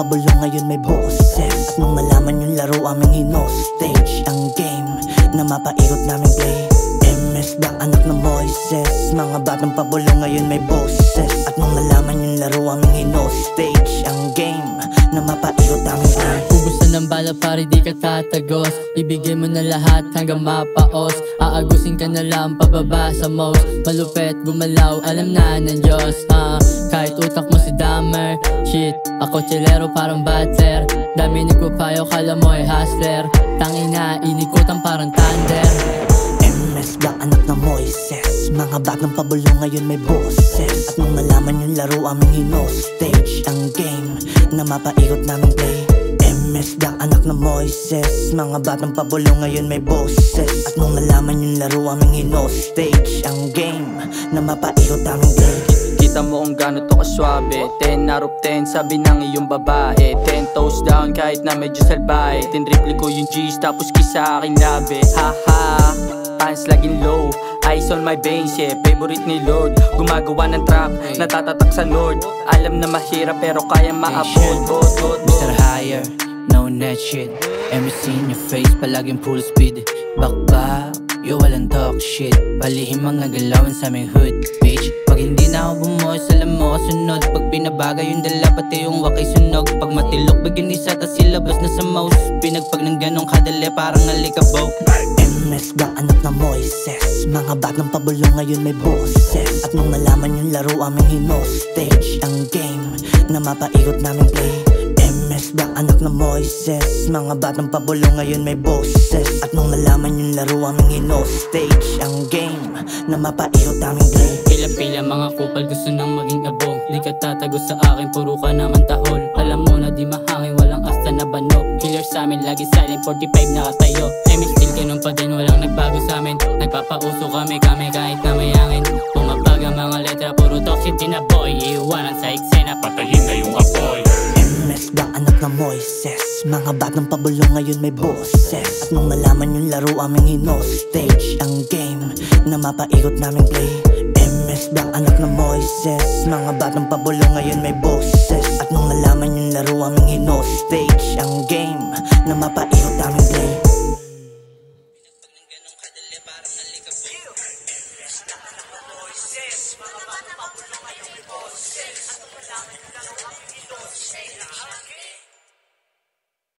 pabulo ngayon may boses. At nung nalaman yung laro aming hino-stage ang game na mapaikot naming play. MS Black, anak ng Moises, mga batang pabulo ngayon may boses. At nung nalaman yung laro aming hino-stage ang game na mapaikot aming play. Ubusan ng bala pare di ka tatagos, ibigay mo na lahat hanggang mapaos. Aagusin ka na lang pababa sa most, malupet gumalaw alam na ng Diyos. Kahit utak mo si Dahmer, shit, ako chilero parang batter. Dami nagpapayo kala mo ay hustler, tangina inikutan parang thunder. MS Black, anak ng Moises, mga batang pabulo ngayon may boses. At nung nalaman yung laro aming hino-stage ang game na mapaikot naming play. MS Black, anak ng Moises, mga batang pabulo ngayon may boses. At nung nalaman yung laro aming hino-stage ang game na mapaikot naming play. Kita mo kung gano'n to kaswabe, 10 out of 10 sabi ng iyong babae. 10 toes down kahit na medyo salbahe. Tinripli ko yung G's tapos kisa aking labi. Haha, pants laging low, eyes on my veins, yeah, favorite ni Lord. Gumagawa ng trap, natatatak sa Lord. Alam na mahirap pero kaya maabot. Mr. Higher, no net shit. MC in your face, palaging full speed. Back, yo walang talk shit. Palihim mga galawan sa aming hood, bitch. Pag hindi na ako bumuhos, alam mo kasunod. Pag pinabagay yung dala, pati yung wakay sunog. Pag matilok, bigyan isa, tas silabas na sa mouse. Pinagpag ng ganong kadali, parang alikabok. MS Black, anak ng Moises, mga batang pabulo ngayon may boses. At nung nalaman yung laro aming hino-stage ang game na mapaikot naming play. MS Black, anak ng Moises, mga batang pabulo ngayon may boses. At nung nalaman yung laro aming hino-stage ang game na mapaikot naming play. Pila-pila mga kupal gusto nang maging abong, di ka tatago sa akin, puro ka naman tahol. Alam mo na di mahangin, walang asta na bano. Killer sa amin, lagi silent, 45 nakatayo. Still ganun pa din, walang nagbago sa amin. Nagpapauso kami kahit na may hangin. Pumapag ang mga letra, puro toxicity na boy. Iiwanan sa eksena, patayin na yung apoy. MS Black, anak ng Moises, mga batang pabulo ngayon may boses. At nung nalaman yung laro aming hino-stage ang game na mapaikot naming play. MS Black, anak ng Moises, mga batang pabulo ngayon may boses. At nung nalaman yung laro aming hino-stage ang game na mapaikot naming play.